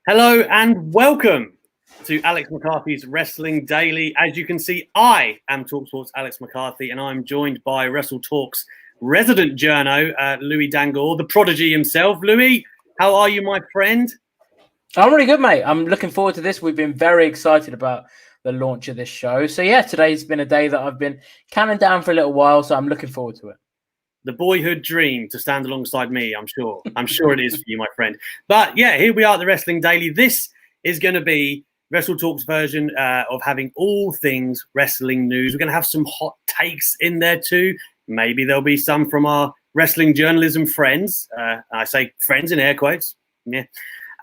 Hello and welcome to Alex McCarthy's Wrestling Daily. As you can see, I am TalkSport's Alex McCarthy, and I'm joined by WrestleTalk's resident journo, Louis Dangoor, the prodigy himself. Louis, how are you, my friend? I'm really good, mate. I'm looking forward to this. We've been very excited about the launch of this show. So, yeah, today's been a day that I've been counting down for a little while, so I'm looking forward to it. The boyhood dream to stand alongside me, I'm sure. I'm sure it is for you, my friend. But yeah, here we are at the Wrestling Daily. This is going to be WrestleTalk's version of having all things wrestling news. We're going to have some hot takes in there too. Maybe there'll be some from our wrestling journalism friends. I say friends in air quotes. Yeah.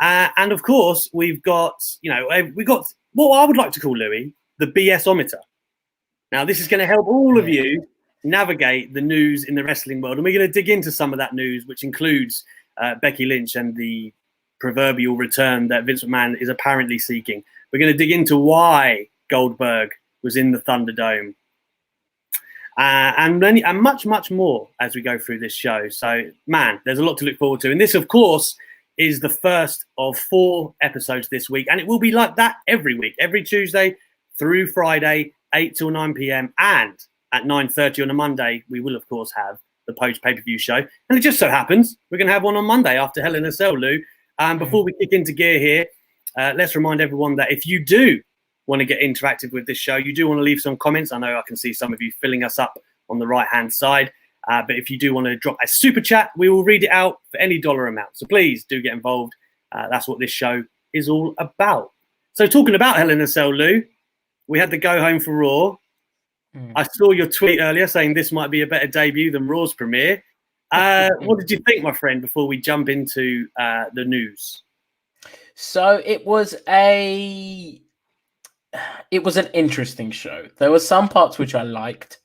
And of course, we've got what I would like to call, Louis, the BS-ometer. Now, this is going to help all of you navigate the news in the wrestling world, and we're going to dig into some of that news, which includes Becky Lynch and the proverbial return that Vince McMahon is apparently seeking. We're going to dig into why Goldberg was in the Thunderdome, and much, much more as we go through this show. So, man, there's a lot to look forward to, and this, of course, is the first of 4 episodes this week, and it will be like that every week, every Tuesday through Friday, 8 till 9 p.m. and at 9:30 on a Monday, we will, of course, have the post pay-per-view show. And it just so happens we're going to have one on Monday after Hell in a Cell, Lou. Before we kick into gear here, let's remind everyone that if you do want to get interactive with this show, you do want to leave some comments. I know I can see some of you filling us up on the right-hand side. But if you do want to drop a super chat, we will read it out for any dollar amount. So please do get involved. That's what this show is all about. So talking about Hell in a Cell, Lou, we had the go home for Raw. I saw your tweet earlier saying this might be a better debut than Raw's premiere. What did you think, my friend, before we jump into the news? So it was an interesting show. There were some parts which I liked.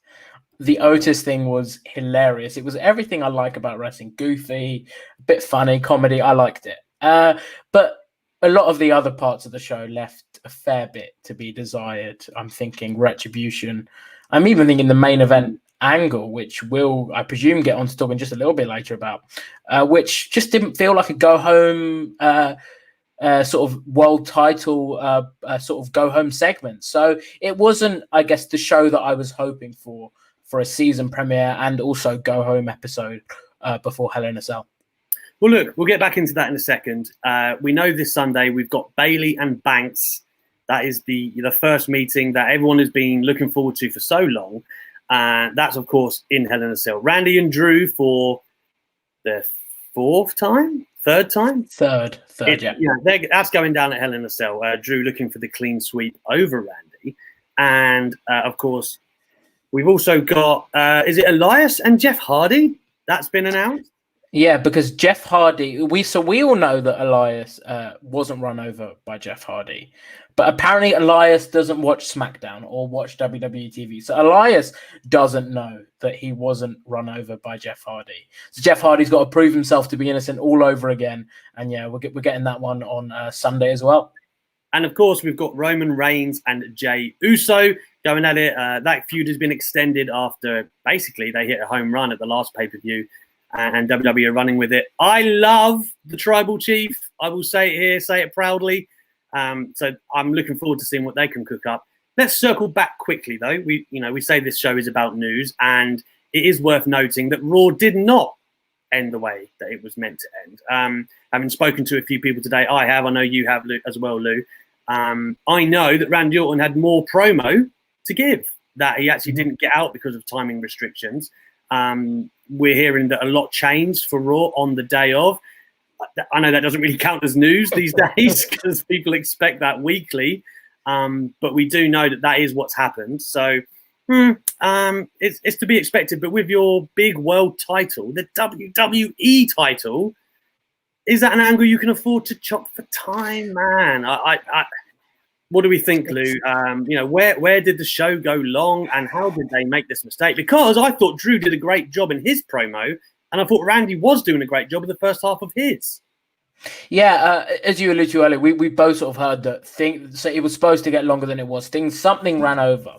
The Otis thing was hilarious. It was everything I like about wrestling. Goofy, a bit funny, comedy. I liked it. But a lot of the other parts of the show left a fair bit to be desired. I'm thinking Retribution. I'm even thinking the main event angle, which we'll, I presume, get on to talking just a little bit later about, which just didn't feel like a go-home sort of world title sort of go-home segment. So it wasn't, I guess, the show that I was hoping for a season premiere and also go-home episode before Hell in a Cell. Well, look, we'll get back into that in a second. We know this Sunday we've got Bayley and Banks. That is the first meeting that everyone has been looking forward to for so long. That's, of course, in Hell in a Cell. Randy and Drew for the third time? Third, yeah. That's going down at Hell in a Cell. Drew looking for the clean sweep over Randy. And, of course, we've also got, is it Elias and Jeff Hardy? That's been announced. Yeah, because Jeff Hardy, we all know that Elias wasn't run over by Jeff Hardy, but apparently Elias doesn't watch SmackDown or watch WWE TV. So Elias doesn't know that he wasn't run over by Jeff Hardy. So Jeff Hardy's got to prove himself to be innocent all over again. And yeah, we're getting that one on Sunday as well. And of course, we've got Roman Reigns and Jey Uso going at it. That feud has been extended after basically they hit a home run at the last pay-per-view. And WWE are running with it. I love the Tribal Chief. I will say it here, say it proudly. So I'm looking forward to seeing what they can cook up. Let's circle back quickly, though. We say this show is about news, and it is worth noting that Raw did not end the way that it was meant to end. Having spoken to a few people today, I know you have, Lou, as well, Lou. I know that Randy Orton had more promo to give, that he actually didn't get out because of timing restrictions. We're hearing that a lot changed for Raw on the day of. I know that doesn't really count as news these days because people expect that weekly. But we do know that is what's happened. So it's to be expected. But with your big world title, the WWE title, is that an angle you can afford to chop for time, man? What do we think, Lou? Where did the show go long, and how did they make this mistake? Because I thought Drew did a great job in his promo, and I thought Randy was doing a great job in the first half of his. Yeah, as you alluded to earlier, we both sort of heard that so it was supposed to get longer than it was. Something ran over.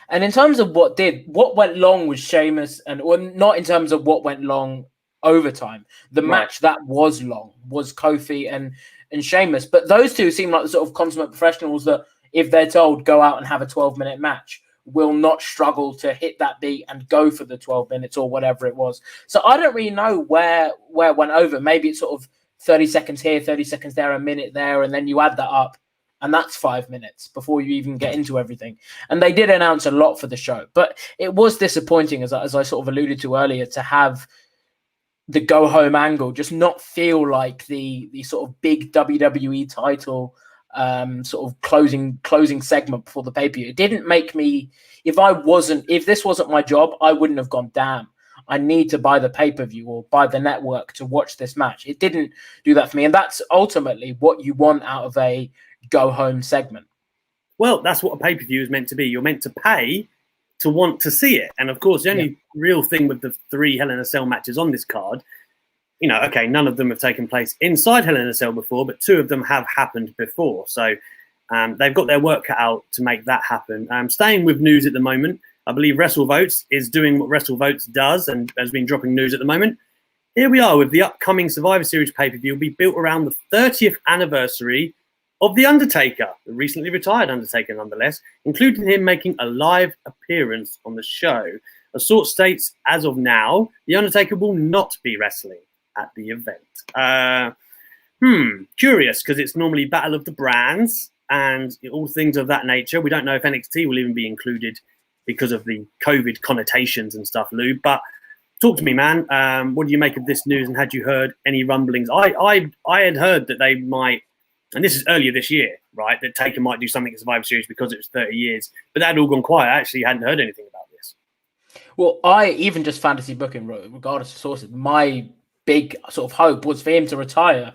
And in terms of what went long was Sheamus, or not in terms of what went long overtime. The match that was long was Kofi and Sheamus. But those two seem like the sort of consummate professionals that, if they're told go out and have a 12-minute match, will not struggle to hit that beat and go for the 12 minutes or whatever it was. So I don't really know where it went over. Maybe it's sort of 30 seconds here, 30 seconds there, a minute there, and then you add that up, and that's 5 minutes before you even get into everything. And they did announce a lot for the show, but it was disappointing, as I sort of alluded to earlier, to have the go-home angle just not feel like the sort of big WWE title sort of closing segment before the pay-per-view. It didn't make me, if this wasn't my job, I wouldn't have gone, damn, I need to buy the pay-per-view or buy the network to watch this match. It didn't do that for me. And that's ultimately what you want out of a go-home segment. Well, that's what a pay-per-view is meant to be. You're meant to pay to want to see it. And of course, the only real thing with the 3 Hell in a Cell matches on this card, you know, okay, none of them have taken place inside Hell in a Cell before, but 2 of them have happened before. So they've got their work cut out to make that happen. Staying with news at the moment, I believe WrestleVotes is doing what WrestleVotes does and has been dropping news at the moment. Here we are with the upcoming Survivor Series pay-per-view. Will be built around the 30th anniversary of The Undertaker, the recently retired Undertaker nonetheless, including him making a live appearance on the show. A source states, as of now, The Undertaker will not be wrestling at the event. Curious, because it's normally Battle of the Brands and all things of that nature. We don't know if NXT will even be included because of the COVID connotations and stuff, Lou. But talk to me, man. What do you make of this news, and had you heard any rumblings? I had heard that they might, and this is earlier this year, right, that Taker might do something at Survivor Series because it was 30 years. But that had all gone quiet. I actually hadn't heard anything about this. Well, I even just fantasy booking, regardless of sources, my big sort of hope was for him to retire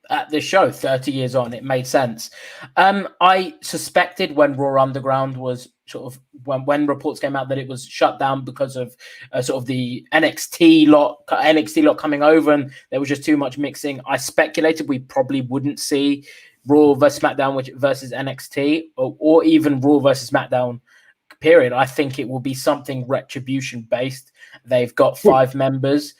at this show 30 years on. It made sense. I suspected when Raw Underground was sort of when reports came out that it was shut down because of sort of the NXT lot coming over and there was just too much mixing. I speculated we probably wouldn't see Raw versus SmackDown versus NXT or even Raw versus SmackDown period. I think it will be something Retribution based. They've got 5 members,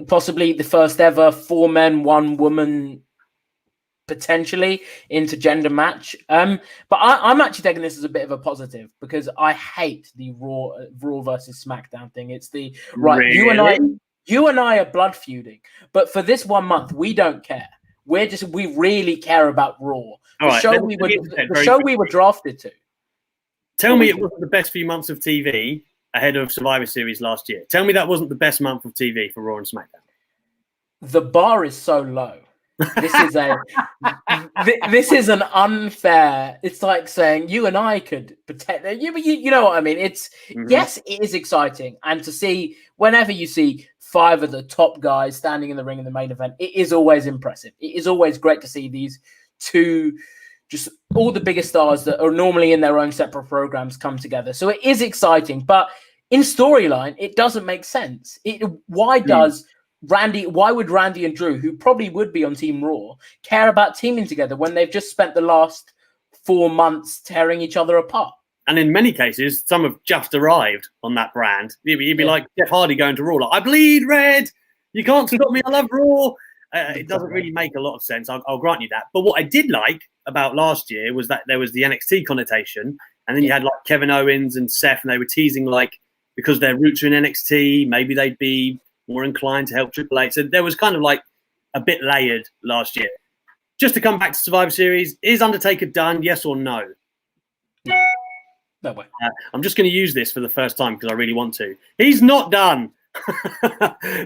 possibly the first ever 4 men, 1 woman, potentially intergender match. But I'm actually taking this as a bit of a positive because I hate the Raw versus SmackDown thing. It's the right. Really? You and I are blood feuding, but for this 1 month, we don't care. We really care about Raw, the show we were drafted to. Tell me it wasn't the best few months of TV ahead of Survivor Series last year. Tell me that wasn't the best month of TV for Raw and SmackDown. The bar is so low. This is an unfair. It's like saying you and I could protect. You know what I mean? It's yes, it is exciting, and to see whenever you see 5 of the top guys standing in the ring in the main event, it is always impressive. It is always great to see these 2. Just all the biggest stars that are normally in their own separate programs come together. So it is exciting, but in storyline, it doesn't make sense. Why would Randy and Drew, who probably would be on Team Raw, care about teaming together when they've just spent the last 4 months tearing each other apart? And in many cases, some have just arrived on that brand. You'd be like Jeff Hardy going to Raw, like, I bleed red. You can't stop me. I love Raw. It doesn't really make a lot of sense. I'll grant you that. But what I did like about last year was that there was the NXT connotation, and then you had like Kevin Owens and Seth, and they were teasing like because their roots are in NXT, maybe they'd be more inclined to help Triple H. So there was kind of like a bit layered last year. Just to come back to Survivor Series, is Undertaker done? Yes or no? No way. I'm just going to use this for the first time because I really want to. He's not done.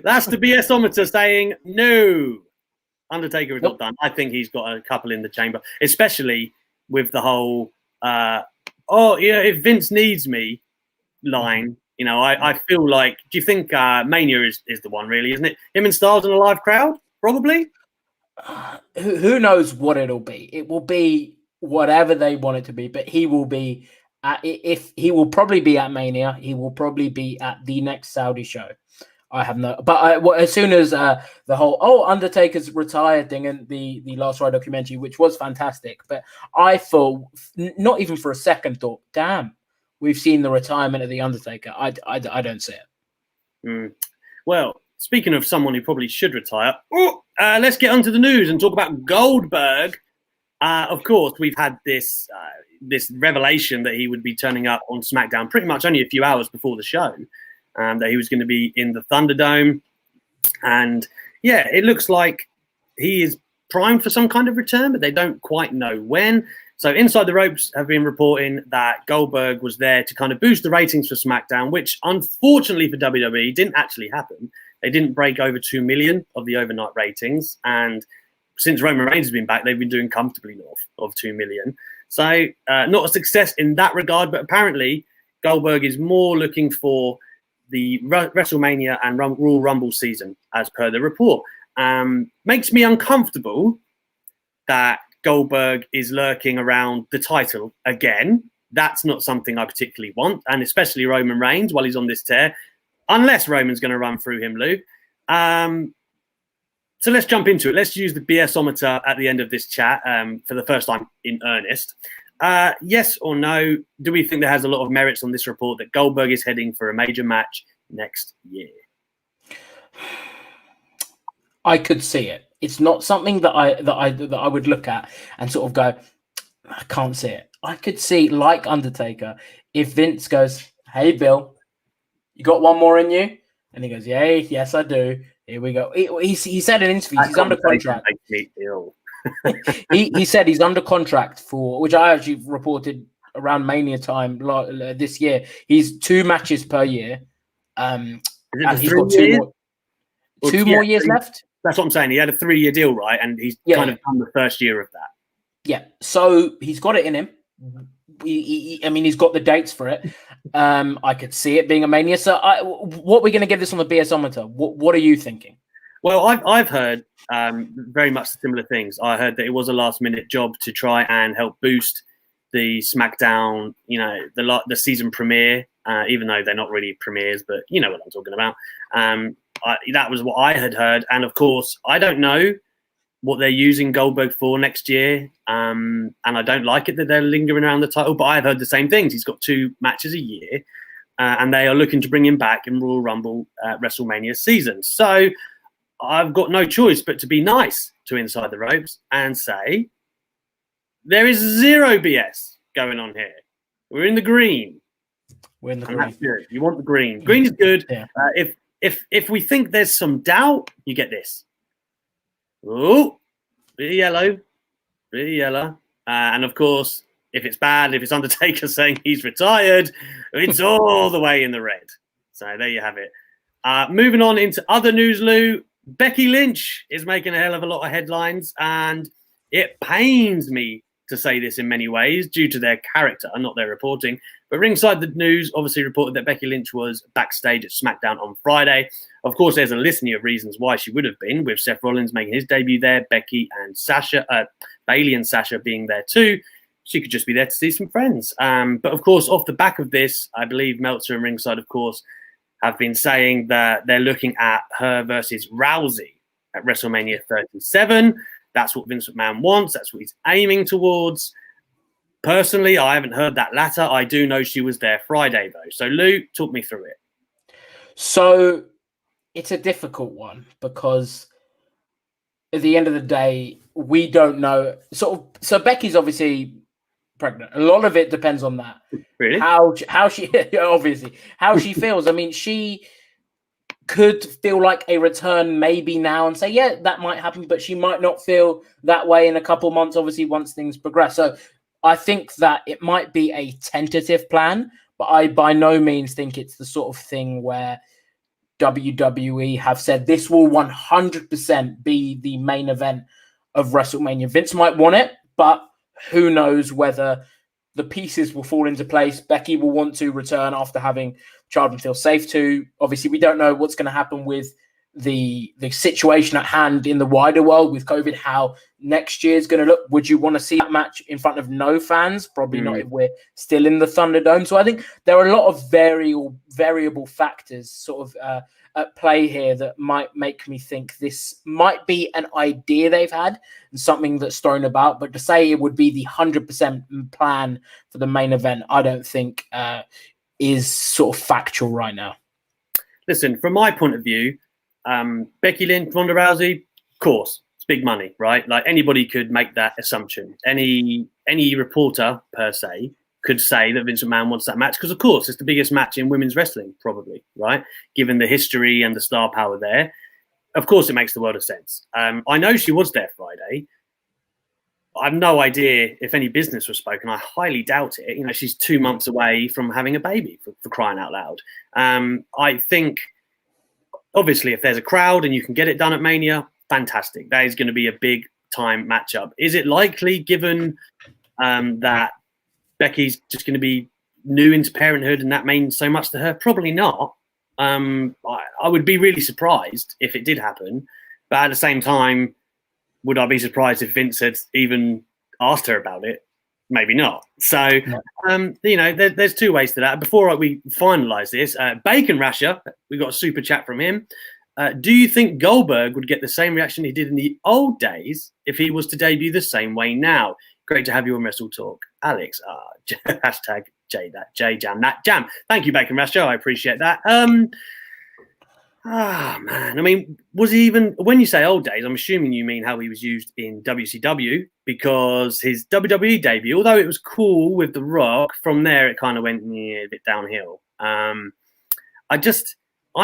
That's the BS-ometer saying no. Undertaker is not done. I think he's got a couple in the chamber, especially with the whole if Vince needs me line. You know, I feel like, do you think Mania is the one, really, isn't it? Him and Styles in a live crowd? Probably. Who knows what it'll be? It will be whatever they want it to be, but he will be he will probably be at Mania. He will probably be at the next Saudi show. I have no, but as soon as the whole Undertaker's retired thing and the Last Ride documentary, which was fantastic, but I thought, not even for a second, thought, damn, we've seen the retirement of the Undertaker. I don't see it. Well, speaking of someone who probably should retire, let's get onto the news and talk about Goldberg. Of course, we've had this revelation that he would be turning up on SmackDown pretty much only a few hours before the show, that he was going to be in the Thunderdome. And yeah, it looks like he is primed for some kind of return, but they don't quite know when. So Inside the Ropes have been reporting that Goldberg was there to kind of boost the ratings for SmackDown, which unfortunately for WWE didn't actually happen. They didn't break over 2 million of the overnight ratings. And since Roman Reigns has been back, they've been doing comfortably north of 2 million. So not a success in that regard, but apparently Goldberg is more looking for the WrestleMania and Royal Rumble season, as per the report. Makes me uncomfortable that Goldberg is lurking around the title again. That's not something I particularly want, and especially Roman Reigns while he's on this tear, unless Roman's going to run through him, Lou. So let's jump into it. Let's use the BS-ometer at the end of this chat for the first time in earnest. Yes or no, do we think there has a lot of merits on this report that Goldberg is heading for a major match next year? I could see it. It's not something that I would look at and sort of go, I can't see it. I could see, like Undertaker, if Vince goes, hey, Bill, you got one more in you? And he goes, yeah, yes, I do. Here we go. He said in interviews he's under contract. Makes me ill. he said he's under contract for, which I actually reported around Mania time this year. He's 2 matches per year. And he's got 2 more years left. That's what I'm saying. He had a 3-year deal, right? And he's kind of done the first year of that. Yeah. So he's got it in him. He's got the dates for it. I could see it being a Mania. So what we're going to give this on the BS-ometer? What are you thinking? Well, I've heard very much similar things. I heard that it was a last-minute job to try and help boost the SmackDown, the season premiere, even though they're not really premieres, but you know what I'm talking about. That was what I had heard. And, of course, I don't know what they're using Goldberg for next year. And I don't like it that they're lingering around the title, but I've heard the same things. He's got 2 matches a year, and they are looking to bring him back in Royal Rumble WrestleMania season. So I've got no choice but to be nice to Inside the Ropes and say there is zero BS going on here. We're in the green. We're in the green. That's good. You want the green. Green is good. Yeah. If we think there's some doubt, you get this. Oh, bit of yellow. And of course, if it's bad, if it's Undertaker saying he's retired, it's all the way in the red. So there you have it. Moving on into other news, Lou. Becky Lynch is making a hell of a lot of headlines, and it pains me to say this in many ways due to their character and not their reporting. But Ringside the News obviously reported that Becky Lynch was backstage at SmackDown on Friday. Of course, there's a litany of reasons why she would have been, with Seth Rollins making his debut there, Bayley and Sasha being there too. She could just be there to see some friends. But of course, off the back of this, I believe Meltzer and Ringside, of course, have been saying that they're looking at her versus Rousey at WrestleMania 37. That's what Vince McMahon wants. That's what he's aiming towards. Personally, I haven't heard that latter. I do know she was there Friday, though. So, Lou, talk me through it. So, it's a difficult one because at the end of the day, we don't know. So Becky's obviously pregnant. A lot of it depends on that. Really? How she obviously how she feels. I mean, she could feel like a return maybe now and say, yeah, that might happen, but she might not feel that way in a couple months, obviously, once things progress. So I think that it might be a tentative plan, but I by no means think it's the sort of thing where WWE have said this will 100% be the main event of WrestleMania. Vince might want it, but who knows whether the pieces will fall into place. Becky will want to return after having child and feel safe to. Obviously, we don't know what's going to happen with the situation at hand in the wider world with COVID, how next year is going to look. Would you want to see that match in front of no fans? Probably not if we're still in the Thunderdome. So I think there are a lot of variable factors sort of at play here that might make me think this might be an idea they've had and something that's thrown about. But to say it would be the 100% plan for the main event, I don't think is sort of factual right now. Listen, from my point of view, Becky Lynch, Ronda Rousey, of course, it's big money, right? Like anybody could make that assumption. Any reporter per se could say that Vince McMahon wants that match because, of course, it's the biggest match in women's wrestling, probably, right? Given the history and the star power there, of course, it makes the world of sense. I know she was there Friday. I have no idea if any business was spoken. I highly doubt it. You know, she's 2 months away from having a baby, for crying out loud. I think, obviously, if there's a crowd and you can get it done at Mania, fantastic. That is going to be a big time matchup. Is it likely, given that Becky's just going to be new into parenthood and that means so much to her? Probably not. I would be really surprised if it did happen. But at the same time, would I be surprised if Vince had even asked her about it? Maybe not. So, you know, there's two ways to that. Before we finalise this, Bacon Rasher, we got a super chat from him. Do you think Goldberg would get the same reaction he did in the old days if he was to debut the same way now? Great to have you on WrestleTalk. Alex, hashtag Jam. Thank you, Bacon Rasher. I appreciate that. Man. I mean, was he even, when you say old days, I'm assuming you mean how he was used in WCW, because his WWE debut, although it was cool with The Rock, from there it kind of went a bit downhill. I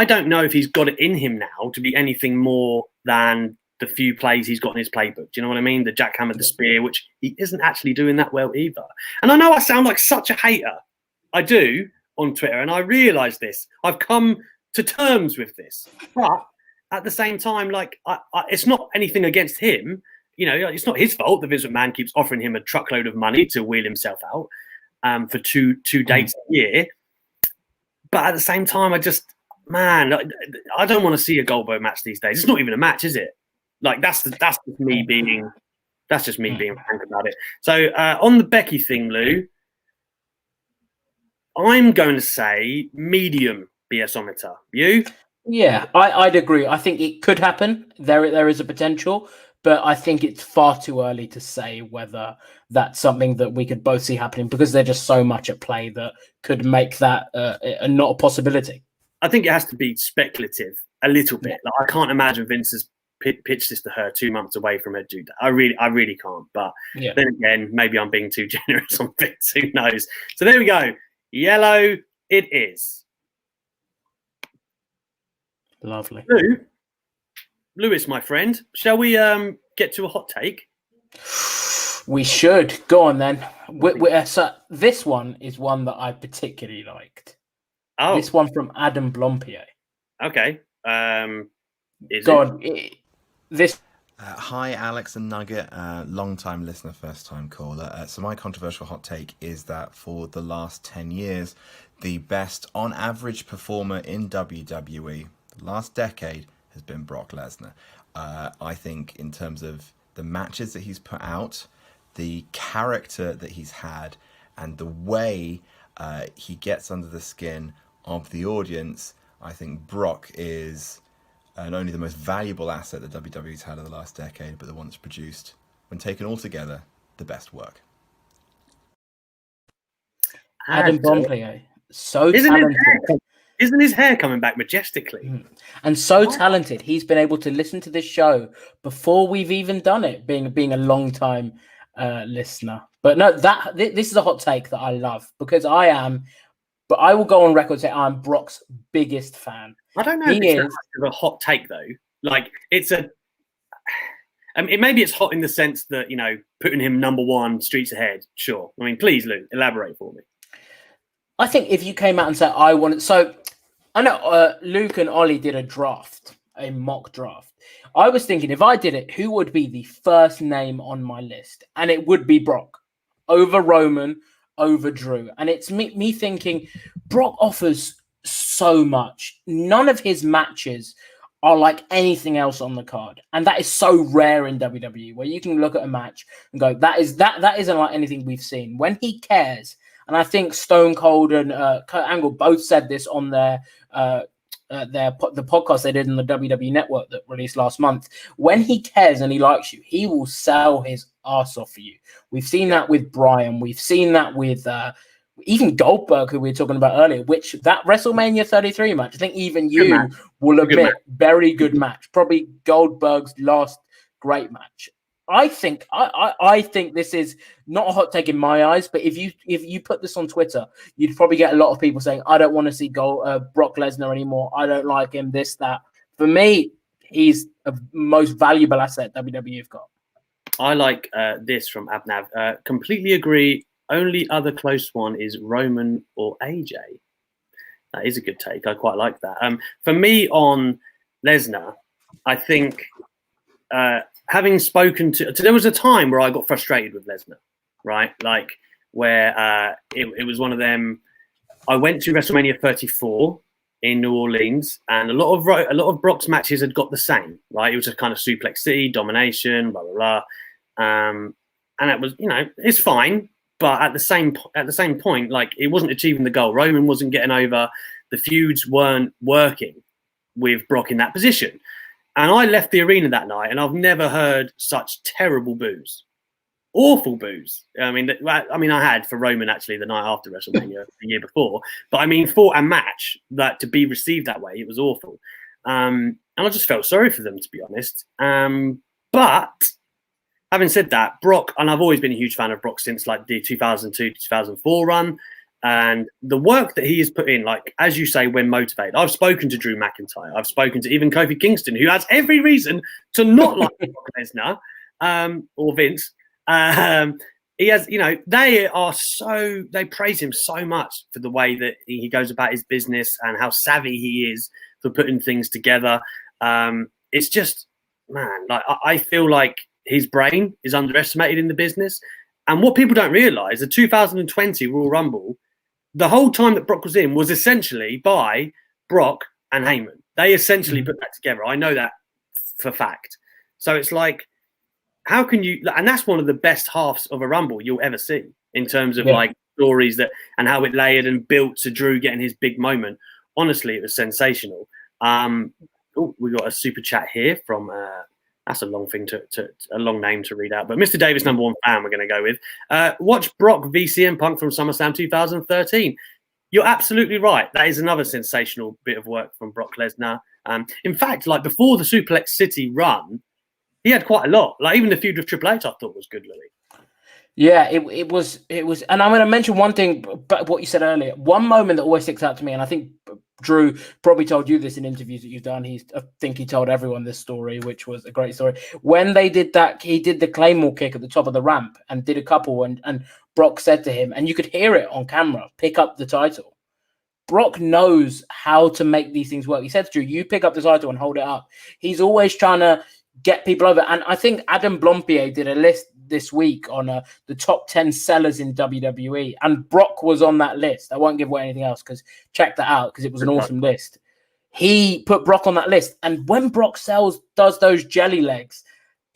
don't know if he's got it in him now to be anything more than the few plays he's got in his playbook. Do you know what I mean? The jackhammer, the spear, which he isn't actually doing that well either. And I know I sound like such a hater. I do on Twitter, and I realise this. I've come to terms with this, but at the same time, like it's not anything against him. You know, it's not his fault that Vince McMahon keeps offering him a truckload of money to wheel himself out for two dates a year. But at the same time, I don't want to see a Goldberg match these days. It's not even a match, is it? Like that's just me being frank about it. So on the Becky thing, Lou, I'm going to say medium BSometer. You? Yeah, I'd agree. I think it could happen. There is a potential, but I think it's far too early to say whether that's something that we could both see happening, because there's just so much at play that could make that not a possibility. I think it has to be speculative a little bit. Like, I can't imagine Vince has pitched this to her 2 months away from her due date. I really can't. But then again, maybe I'm being too generous on Vince. Who knows? So there we go. Yellow it is. Lovely. Lewis, my friend, shall we get to a hot take? We should. Go on then. So this one is one that I particularly liked. Oh. This one from Adam Blompier. Okay. This. Hi, Alex and Nugget, long-time listener, first-time caller. So my controversial hot take is that for the last 10 years, the best on-average performer in WWE, the last decade, has been Brock Lesnar. I think in terms of the matches that he's put out, the character that he's had, and the way he gets under the skin of the audience, I think Brock is not only the most valuable asset that WWE's had in the last decade, but the one that's produced, when taken all together, the best work. Adam Blompier, so talented. Isn't his hair coming back majestically? And so talented. He's been able to listen to this show before we've even done it, being a long-time listener. But no, this is a hot take that I love, because but I will go on record saying I'm Brock's biggest fan. I don't know if it's a hot take, though. Like, maybe it's hot in the sense that, you know, putting him number one, streets ahead. Sure. I mean, please, Lou, elaborate for me. I think if you came out and said, I want it. So I know Luke and Ollie did a mock draft. I was thinking, if I did it, who would be the first name on my list? And it would be Brock over Roman, over Drew. And it's me thinking Brock offers so much. None of his matches are like anything else on the card. And that is so rare in WWE, where you can look at a match and go, that isn't like anything we've seen. When he cares, and I think Stone Cold and Kurt Angle both said this on the podcast they did in the WWE Network that released last month. When he cares and he likes you, he will sell his ass off for you. We've seen that with Bryan. We've seen that with even Goldberg, who we were talking about earlier, which that WrestleMania 33 match, I think even you match. will admit, very good Mm-hmm. match. Probably Goldberg's last great match. I think this is not a hot take in my eyes, but if you put this on Twitter, you'd probably get a lot of people saying, I don't want to see Brock Lesnar anymore. I don't like him, this, that. For me, he's the most valuable asset WWE have got. I like this from Abnav. Completely agree. Only other close one is Roman or AJ. That is a good take. I quite like that. For me on Lesnar, I think having spoken to, there was a time where I got frustrated with Lesnar, right? Like where it was one of them. I went to WrestleMania 34 in New Orleans, and a lot of Brock's matches had got the same, right? It was just kind of suplex city, domination, blah blah blah. And it was, it's fine, but at the same point, like it wasn't achieving the goal. Roman wasn't getting over. The feuds weren't working with Brock in that position. And I left the arena that night, and I've never heard such terrible boos, awful boos. I mean, I had for Roman actually the night after WrestleMania the year before, but I mean, for a match that to be received that way, it was awful. And I just felt sorry for them, to be honest. But having said that, Brock, and I've always been a huge fan of Brock since like the 2002-2004 run, and the work that he has put in, like, as you say, when motivated. I've spoken to Drew McIntyre. I've spoken to even Kofi Kingston, who has every reason to not like Brock Lesnar or Vince. He has, they praise him so much for the way that he goes about his business and how savvy he is for putting things together. It's just, man, like I feel like his brain is underestimated in the business. And what people don't realize, the 2020 Royal Rumble, the whole time that Brock was in was essentially by Brock and Heyman. They essentially put that together. I know that for fact. So it's like, how can you, and that's one of the best halves of a Rumble you'll ever see in terms of like stories that, and how it layered and built to Drew getting his big moment. Honestly, it was sensational. We got a super chat here from, that's a long thing a long name to read out, but Mr. Davis, number one fan, we're going to go with. Watch Brock v CM Punk from SummerSlam 2013. You're absolutely right. That is another sensational bit of work from Brock Lesnar. In fact, like before the Suplex City run, he had quite a lot. Like even the feud with Triple H, I thought was good, Louis. Yeah, it was, and I'm going to mention one thing, but what you said earlier. One moment that always sticks out to me, and I think Drew probably told you this in interviews that you've done. I think he told everyone this story, which was a great story. When they did that, he did the Claymore kick at the top of the ramp and did a couple, and Brock said to him, and you could hear it on camera, pick up the title. Brock knows how to make these things work. He said to Drew, you pick up the title and hold it up. He's always trying to get people over. And I think Adam Blompier did a list this week on the top 10 sellers in WWE, and Brock was on that list. I won't give away anything else because check that out because it was an awesome list. He put Brock on that list, and when Brock does those jelly legs,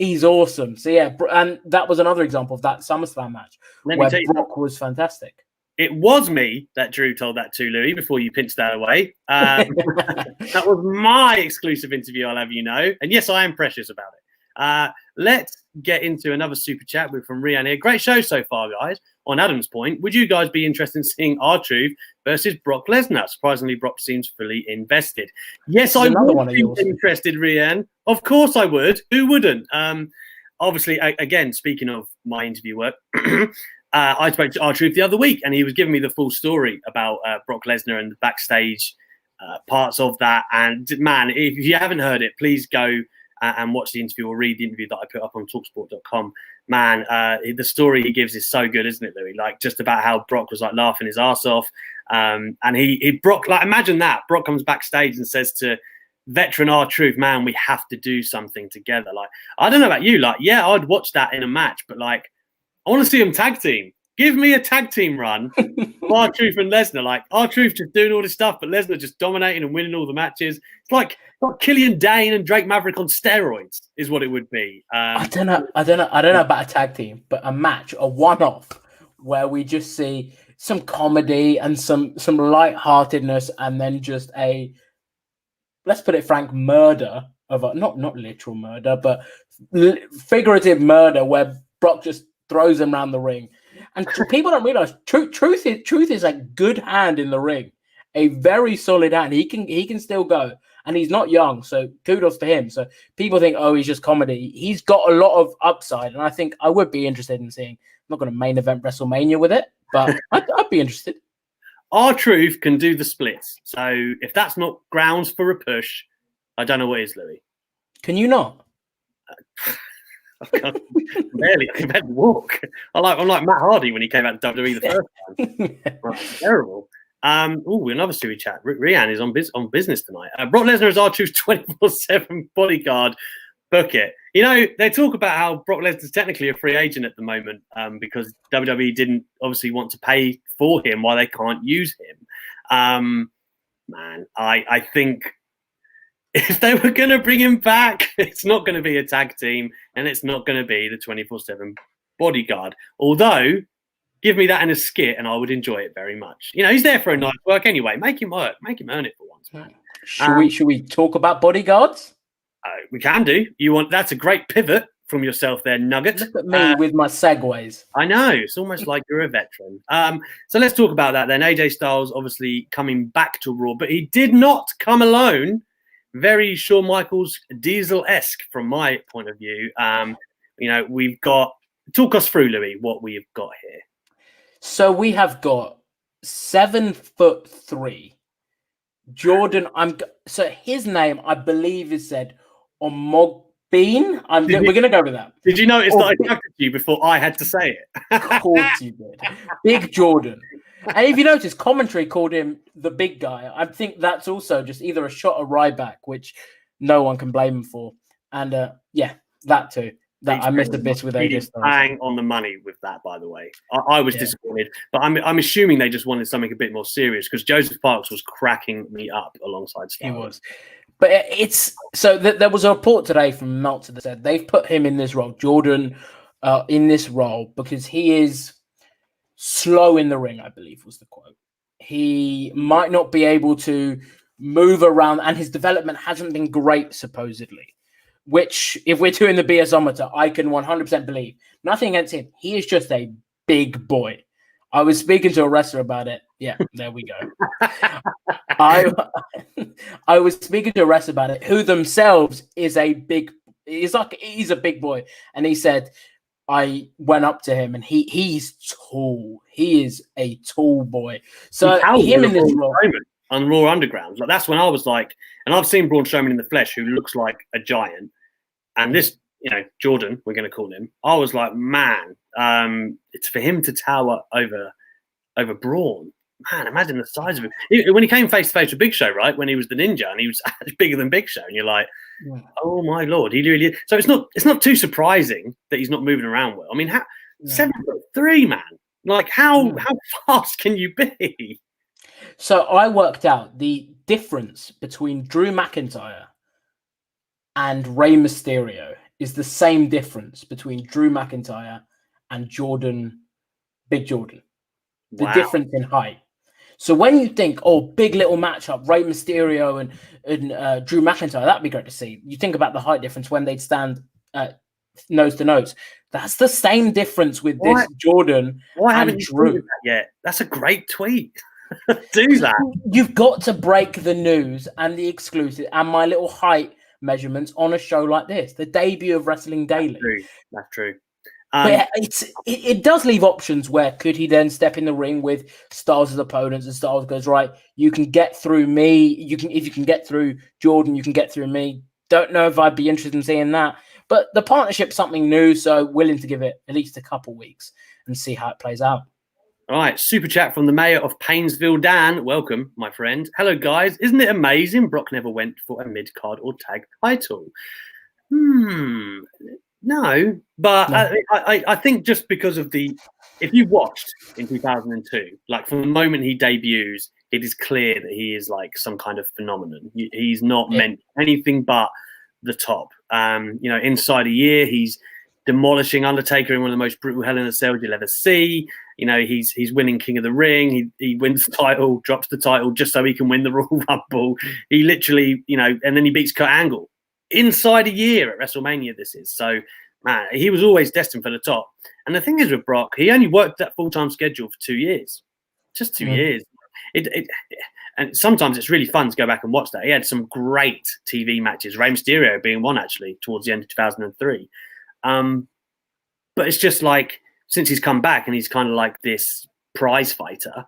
he's awesome. So yeah, and that was another example of that SummerSlam match where Brock was fantastic. It was me that Drew told that to, Louis, before you pinched that away. That was my exclusive interview, I'll have you know. And yes, I am precious about it. Let's get into another super chat from Rian here. Great show so far, guys. On Adam's point, would you guys be interested in seeing R-Truth versus Brock Lesnar? Surprisingly, Brock seems fully invested. Yes, I would be interested, Rian. Of course I would. Who wouldn't? Obviously, again, speaking of my interview work, I spoke to R-Truth the other week, and he was giving me the full story about Brock Lesnar and the backstage parts of that. And man, if you haven't heard it, please go and watch the interview or read the interview that I put up on talksport.com. Man, the story he gives is so good, isn't it, Louis? Like just about how Brock was like laughing his ass off. And Brock, like imagine that. Brock comes backstage and says to veteran R-Truth, man, we have to do something together. Like, I don't know about you. Like, yeah, I'd watch that in a match, but like, I want to see them tag team. Give me a tag team run for R-Truth and Lesnar. Like R-Truth just doing all this stuff, but Lesnar just dominating and winning all the matches. It's like Killian Dane and Drake Maverick on steroids is what it would be. I don't know about a tag team, but a match, a one-off, where we just see some comedy and some lightheartedness, and then just a, let's put it frank, murder of a not literal murder, but figurative murder, where Brock just throws him around the ring. And people don't realize truth is a good hand in the ring, a very solid hand. He can still go, and he's not young, so kudos to him. So people think, oh, he's just comedy. He's got a lot of upside, and I think I would be interested in seeing. I'm not going to main event WrestleMania with it, but I'd be interested. R-Truth can do the splits, so if that's not grounds for a push, I don't know what is, Louis. Can you not? I can barely walk. I'm like Matt Hardy when he came out to WWE the first time. That's terrible. Another super chat. Rian is on business tonight. Brock Lesnar is R-Truth's 24/7 bodyguard. Book it. You know, they talk about how Brock Lesnar is technically a free agent at the moment because WWE didn't obviously want to pay for him while they can't use him. Man, I think if they were going to bring him back, it's not going to be a tag team and it's not going to be the 24/7 bodyguard. Although, give me that in a skit and I would enjoy it very much. You know, he's there for a night's work anyway. Make him work. Make him earn it for once, man. Should we talk about bodyguards? We can do. That's a great pivot from yourself there, Nugget. Look at me with my segues. I know. It's almost like you're a veteran. So let's talk about that then. AJ Styles obviously coming back to Raw, but he did not come alone. Very Shawn Michaels Diesel-esque from my point of view. You know, we've got... Talk us through, Louis, what we've got here. So we have got 7'3" Jordan. So his name, I believe, is said Omogbin. We're going to go with that. Did you notice that I corrected you before I had to say it? Of course you did. Big Jordan. And if you notice, commentary called him the big guy. I think that's also just either a shot of Ryback, which no one can blame him for. And that too. That I missed a bit with AJ Styles. Bang on the money with that, by the way. I was disappointed, but I'm assuming they just wanted something a bit more serious because Joseph Parks was cracking me up alongside Styles. He was. But it's so there was a report today from Meltzer that said they've put him in this role, Jordan, in this role because he is slow in the ring, I believe was the quote. He might not be able to move around, and his development hasn't been great, supposedly. Which, if we're doing the BS-ometer, I can 100% believe. Nothing against him. He is just a big boy. I was speaking to a wrestler about it. Yeah, there we go. I was speaking to a wrestler about it, who themselves is a big. He's a big boy, and he said, I went up to him, and he's tall. He is a tall boy. So him in this role on Raw Underground, like that's when I was like, and I've seen Braun Strowman in the flesh, who looks like a giant, and this, you know, Jordan, we're going to call him. I was like, man, it's for him to tower over Braun. Man, imagine the size of him. When he came face to face with Big Show, right? When he was the Ninja, and he was bigger than Big Show, and you're like, oh my lord, he really is. So it's not too surprising that he's not moving around well. I mean, 7'3", man. Like how fast can you be? So I worked out the difference between Drew McIntyre and Rey Mysterio is the same difference between Drew McIntyre and Big Jordan. The difference in height. So when you think, big little matchup, Rey Mysterio and Drew McIntyre, that'd be great to see. You think about the height difference when they'd stand nose to nose. That's the same difference with this Jordan. Why haven't you Drew that yet? That's a great tweet. Do that. You've got to break the news and the exclusive and my little height measurements on a show like this, the debut of Wrestling Daily. That's true. But it does leave options where could he then step in the ring with Styles as opponents and Styles goes, right, you can get through me. If you can get through Jordan, you can get through me. Don't know if I'd be interested in seeing that. But the partnership's something new, so willing to give it at least a couple weeks and see how it plays out. All right, super chat from the mayor of Painesville, Dan. Welcome, my friend. Hello, guys. Isn't it amazing Brock never went for a mid-card or tag title? No, but no. I think just because of if you watched in 2002, like from the moment he debuts, it is clear that he is like some kind of phenomenon. He's not meant anything but the top. Inside a year, he's demolishing Undertaker in one of the most brutal Hell in a Cell you'll ever see. You know, he's winning King of the Ring. He wins the title, drops the title just so he can win the Royal Rumble. He literally, and then he beats Kurt Angle inside a year at WrestleMania. This is so, man. He was always destined for the top. And the thing is with Brock, he only worked that full-time schedule for 2 years, just 2 years. And sometimes it's really fun to go back and watch that. He had some great TV matches, Rey Mysterio being one actually towards the end of 2003. But it's just like, since he's come back and he's kind of like this prize fighter,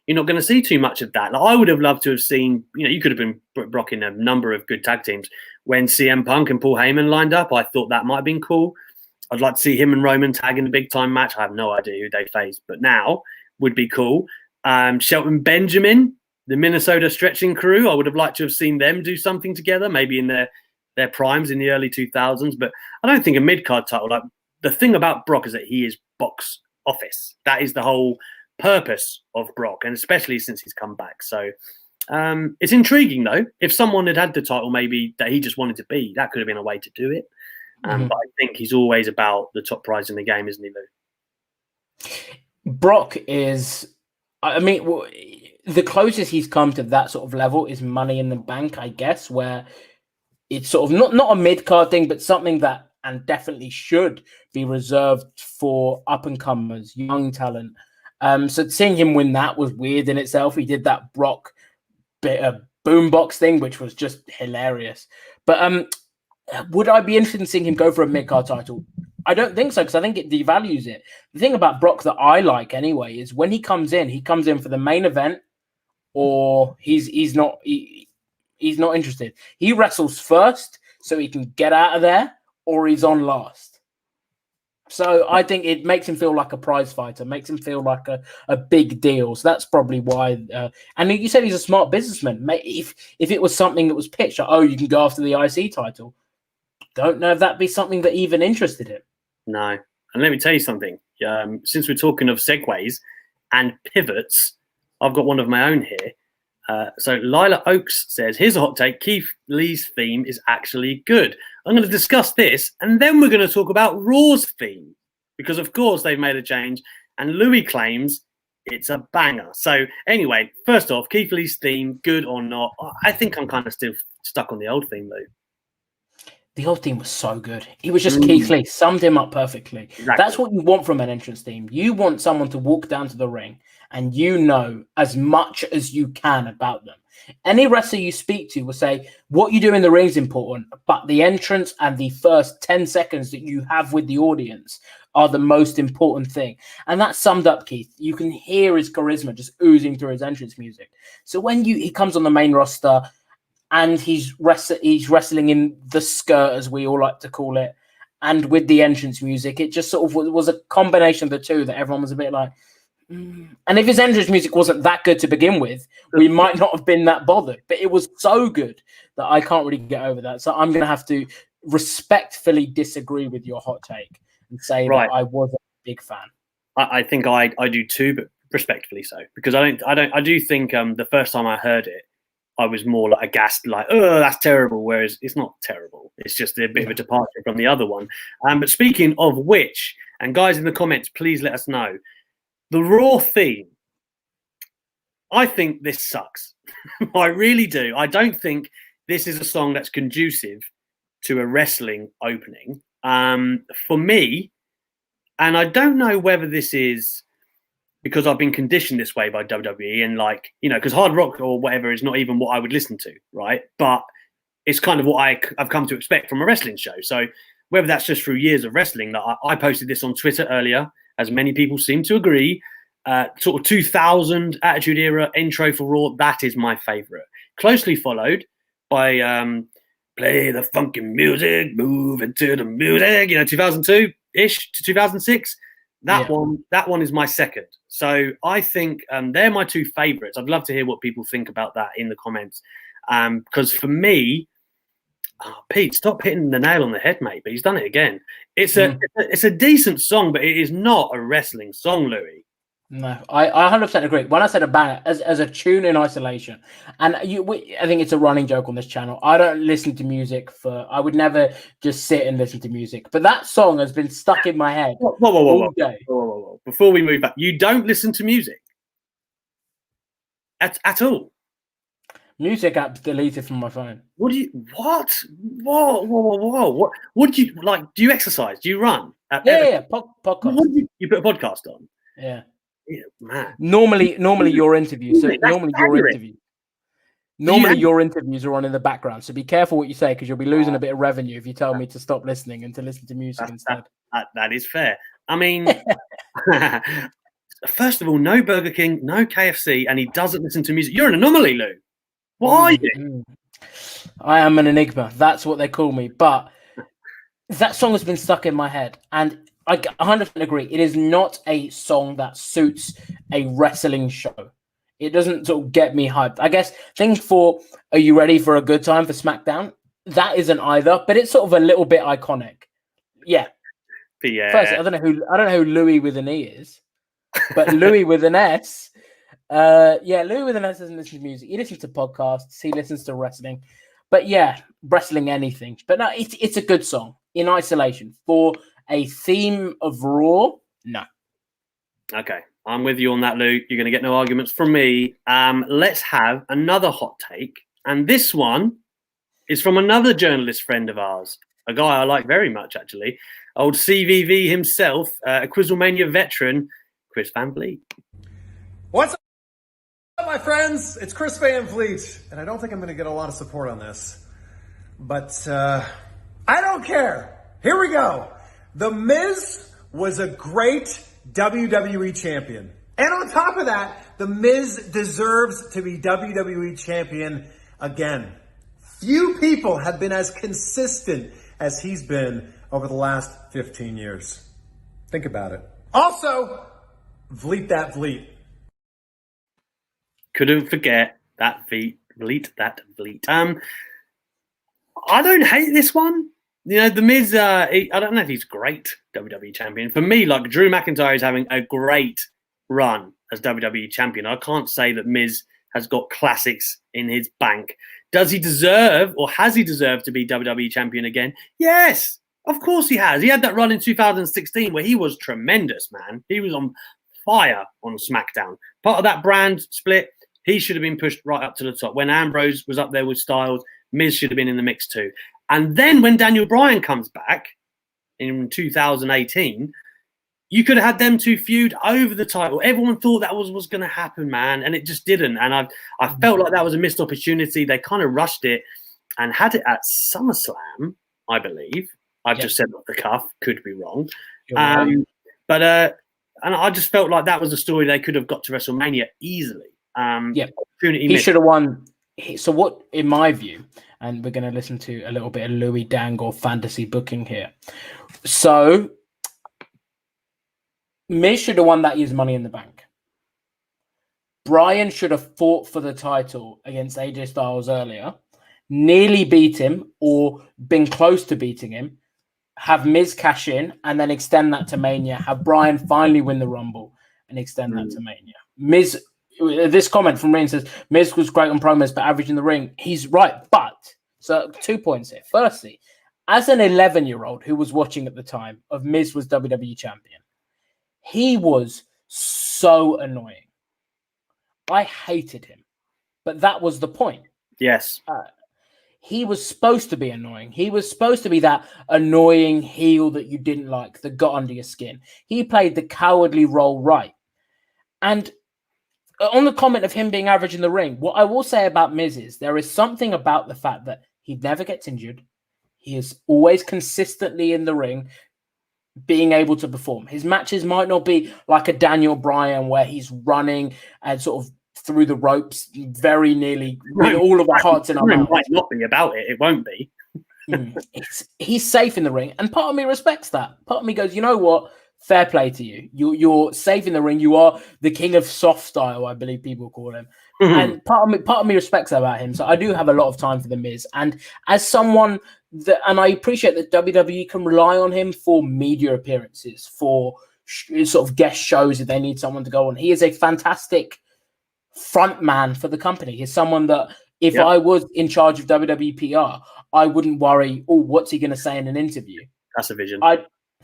you're not going to see too much of that. Like, I would have loved to have seen, you could have been Brock in a number of good tag teams. When CM Punk and Paul Heyman lined up, I thought that might have been cool. I'd like to see him and Roman tag in a big time match. I have no idea who they faced, but now would be cool. Shelton Benjamin, the Minnesota stretching crew, I would have liked to have seen them do something together, maybe in their primes in the early 2000s. But I don't think a mid-card title, like, the thing about Brock is that he is box office. That is the whole purpose of Brock, and especially since he's come back. So it's intriguing, though. If someone had the title maybe that he just wanted to be, that could have been a way to do it. But I think he's always about the top prize in the game, isn't he, Lou? Brock is, I mean, the closest he's come to that sort of level is Money in the Bank, I guess, where it's sort of not a mid-card thing, but something that, and definitely should be reserved for up-and-comers, young talent. So seeing him win that was weird in itself. He did that Brock bit of boombox thing, which was just hilarious. But would I be interested in seeing him go for a mid-card title? I don't think so, because I think it devalues it. The thing about Brock that I like anyway is when he comes in for the main event, or he's not interested. He wrestles first so he can get out of there, or he's on last. So I think it makes him feel like a prize fighter, makes him feel like a big deal. So that's probably why. And you said he's a smart businessman. If it was something that was pitched, like, oh, you can go after the IC title, don't know if that'd be something that even interested him. No. And let me tell you something. Since we're talking of segues and pivots, I've got one of my own here. So Lila Oakes says, here's a hot take. Keith Lee's theme is actually good. I'm going to discuss this, and then we're going to talk about Raw's theme, because, of course, they've made a change, and Louis claims it's a banger. So anyway, first off, Keith Lee's theme, good or not? I think I'm kind of still stuck on the old theme, though. The old theme was so good. It was just Keith Lee, summed him up perfectly. Exactly. That's what you want from an entrance theme. You want someone to walk down to the ring and you know as much as you can about them. Any wrestler you speak to will say, what you do in the ring is important, but the entrance and the first 10 seconds that you have with the audience are the most important thing. And that's summed up Keith. You can hear his charisma just oozing through his entrance music. So when he comes on the main roster and he's wrestling in the skirt, as we all like to call it, and with the entrance music, it just sort of was a combination of the two that everyone was a bit like, And if his entrance music wasn't that good to begin with, we might not have been that bothered. But it was so good that I can't really get over that. So I'm going to have to respectfully disagree with your hot take and say that I was a big fan. I think I do too, but respectfully so, because I do think the first time I heard it, I was more like aghast, like, oh, that's terrible. Whereas it's not terrible. It's just a bit of a departure from the other one. But speaking of which, and guys in the comments, please let us know. The Raw theme, I think this sucks. I really do. I don't think this is a song that's conducive to a wrestling opening. For me, and I don't know whether this is because I've been conditioned this way by WWE and like, you know, because hard rock or whatever is not even what I would listen to, right? But it's kind of what I've come to expect from a wrestling show. So whether that's just through years of wrestling, that I posted this on Twitter earlier, as many people seem to agree, sort of 2000 Attitude Era intro for Raw, that is my favorite. Closely followed by Play the Funky Music, Move into the Music, you know, 2002-ish to 2006. That one is my second. So I think they're my two favorites. I'd love to hear what people think about that in the comments. Because for me, Pete, stop hitting the nail on the head, mate. But he's done it again. It's a decent song, but it is not a wrestling song, Louis. No, I 100% agree. When I said a banger, as a tune in isolation, and I think it's a running joke on this channel. I don't listen to music I would never just sit and listen to music. But that song has been stuck in my head all day. Whoa. Before we move back, you don't listen to music at all? Music app's deleted from my phone. What? Whoa. What do you like? Do you exercise? Do you run? Yeah. Podcast. What do you put a podcast on? Yeah. Man. Normally your interviews. So That's normally your staggering. interview. Normally your interviews are on in the background. So be careful what you say because you'll be losing a bit of revenue if you tell me to stop listening and to listen to music instead. That is fair. I mean, first of all, no Burger King, no KFC, and he doesn't listen to music. You're an anomaly, Lou. What are you? I am an enigma. That's what they call me. But that song has been stuck in my head. And I 100% agree. It is not a song that suits a wrestling show. It doesn't sort of get me hyped. I guess things for Are You Ready for a Good Time for SmackDown? That isn't either, but it's sort of a little bit iconic. Yeah. First, I don't know who Louis with an E is, but Louis with an S. Louis with an S doesn't listen to music. He listens to podcasts. He listens to wrestling. But yeah, wrestling anything. But no, it's a good song in isolation. For a theme of Raw, no. Okay. I'm with you on that, Lou. You're going to get no arguments from me. Let's have another hot take. And this one is from another journalist friend of ours, a guy I like very much, actually. Old CVV himself, a Quizzlemania veteran, Chris Van Vliet. What's up, my friends? It's Chris Van Vliet. And I don't think I'm going to get a lot of support on this. But I don't care. Here we go. The Miz was a great WWE champion. And on top of that, The Miz deserves to be WWE champion again. Few people have been as consistent as he's been over the last 15 years. Think about it. Also, Vliet that Vliet. Couldn't forget that Vliet that Vliet. I don't hate this one. You know, The Miz, I don't know if he's great WWE champion. For me, like, Drew McIntyre is having a great run as WWE champion. I can't say that Miz has got classics in his bank. Does he deserve, or has he deserved to be WWE champion again? Yes, of course he has. He had that run in 2016 where he was tremendous, man. He was on fire on SmackDown. Part of that brand split, he should have been pushed right up to the top. When Ambrose was up there with Styles, Miz should have been in the mix too. And then when Daniel Bryan comes back in 2018, you could have had them two feud over the title. Everyone thought that was going to happen, man, and it just didn't. And I felt like that was a missed opportunity. They kind of rushed it and had it at SummerSlam, I believe. I've just said off the cuff, could be wrong. And I just felt like that was a story they could have got to WrestleMania easily. He should have won. So what, in my view, and we're going to listen to a little bit of Louis Dangoor fantasy booking here. So Miz should have won that year's Money in the Bank. Bryan should have fought for the title against AJ Styles earlier, nearly beat him or been close to beating him, have Miz cash in and then extend that to Mania, have Bryan finally win the Rumble and extend that to Mania. Miz, this comment from Rain says, Miz was great on promos but average in the ring. He's right, but, so 2 points here. Firstly, as an 11-year-old who was watching at the time of Miz was WWE champion, he was so annoying. I hated him, but that was the point. Yes. He was supposed to be annoying. He was supposed to be that annoying heel that you didn't like, that got under your skin. He played the cowardly role right. And on the comment of him being average in the ring, what I will say about Miz is there is something about the fact that he never gets injured. He is always consistently in the ring, being able to perform. His matches might not be like a Daniel Bryan where he's running and sort of through the ropes very nearly with all of our hearts in our mouths. It might not be about it. It won't be. He's safe in the ring. And part of me respects that. Part of me goes, you know what? Fair play to you. You're safe in the ring. You are the king of soft style, I believe people call him. And part of me respects that about him. So I do have a lot of time for The Miz. And as someone that, and I appreciate that WWE can rely on him for media appearances, for sort of guest shows if they need someone to go on. He is a fantastic front man for the company. He's someone that if I was in charge of WWE PR, I wouldn't worry, what's he going to say in an interview? That's a vision.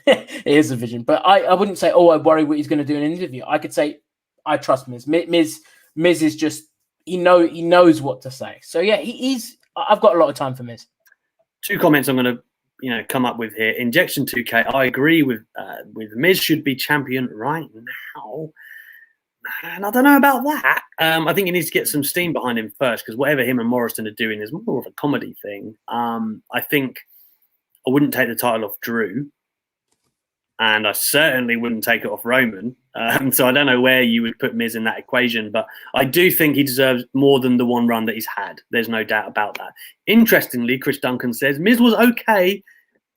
It is a vision, but I wouldn't say, I worry what he's going to do in an interview. I could say, I trust Miz. Miz is just he knows what to say. So yeah, I've got a lot of time for Miz. 2 comments I'm going to come up with here. Injection 2K. I agree with Miz should be champion right now. And I don't know about that. I think he needs to get some steam behind him first, because whatever him and Morrison are doing is more of a comedy thing. I think I wouldn't take the title off Drew, and I certainly wouldn't take it off Roman. So I don't know where you would put Miz in that equation, but I do think he deserves more than the one run that he's had. There's no doubt about that. Interestingly, Chris Duncan says Miz was okay,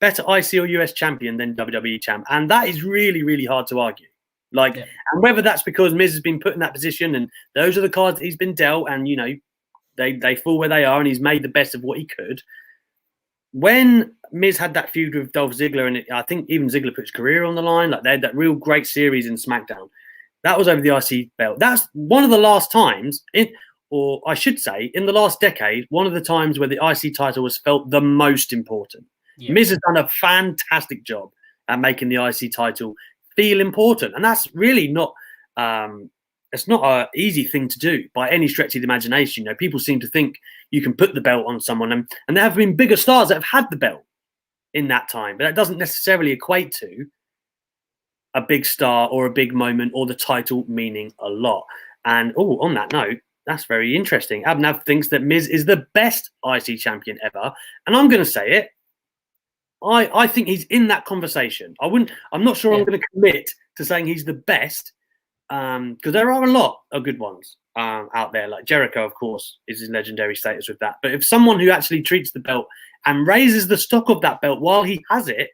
better IC or US champion than WWE champ, and that is really, really hard to argue. And whether that's because Miz has been put in that position and those are the cards that he's been dealt, and they fall where they are, and he's made the best of what he could. When Miz had that feud with Dolph Ziggler, and I think even Ziggler put his career on the line, they had that real great series in SmackDown. That was over the IC belt. That's one of the last times, or I should say, in the last decade, one of the times where the IC title was felt the most important. Yeah. Miz has done a fantastic job at making the IC title feel important, and that's really not it's not an easy thing to do by any stretch of the imagination. People seem to think you can put the belt on someone, and there have been bigger stars that have had the belt in that time, but that doesn't necessarily equate to a big star or a big moment or the title meaning a lot. And on that note, that's very interesting. Abnav thinks that Miz is the best IC champion ever, and I'm going to say it. I think he's in that conversation. I'm not sure I'm going to commit to saying he's the best, because there are a lot of good ones out there. Like Jericho, of course, is in legendary status with that. But if someone who actually treats the belt and raises the stock of that belt while he has it,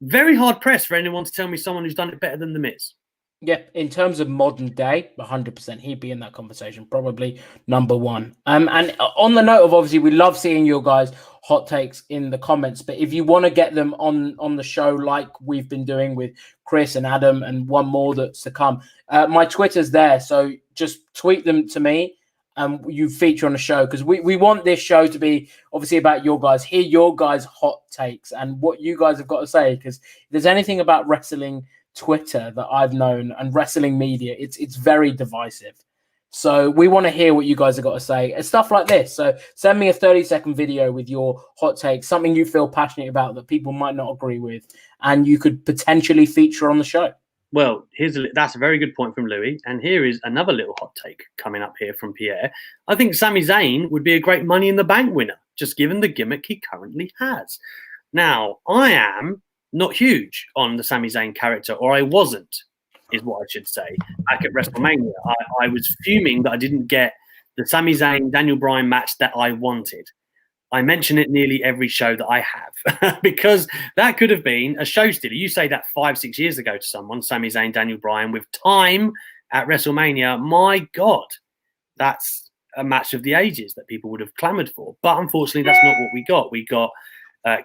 very hard pressed for anyone to tell me someone who's done it better than The Miz. Yeah, in terms of modern day, 100%, he'd be in that conversation, probably number one. And on the note of, obviously, we love seeing your guys' hot takes in the comments, but if you want to get them on the show like we've been doing with Chris and Adam and one more that's to come, my Twitter's there, so just tweet them to me and you feature on the show, because we want this show to be obviously about your guys, hear your guys' hot takes and what you guys have got to say, because if there's anything about wrestling Twitter that I've known and wrestling media, it's very divisive. So we want to hear what you guys have got to say and stuff like this. So send me a 30-second video with your hot take, something you feel passionate about that people might not agree with, and you could potentially feature on the show. Well, that's a very good point from Louis. And here is another little hot take coming up here from Pierre. I think Sami Zayn would be a great Money in the Bank winner, just given the gimmick he currently has. Now, I am not huge on the Sami Zayn character, or I wasn't, is what I should say, back at WrestleMania. I was fuming that I didn't get the Sami Zayn Daniel Bryan match that I wanted. I mention it nearly every show that I have because that could have been a show stealer. You say that 5-6 years ago to someone, Sami Zayn Daniel Bryan with time at WrestleMania, my God, that's a match of the ages that people would have clamored for. But unfortunately, that's not what we got. We got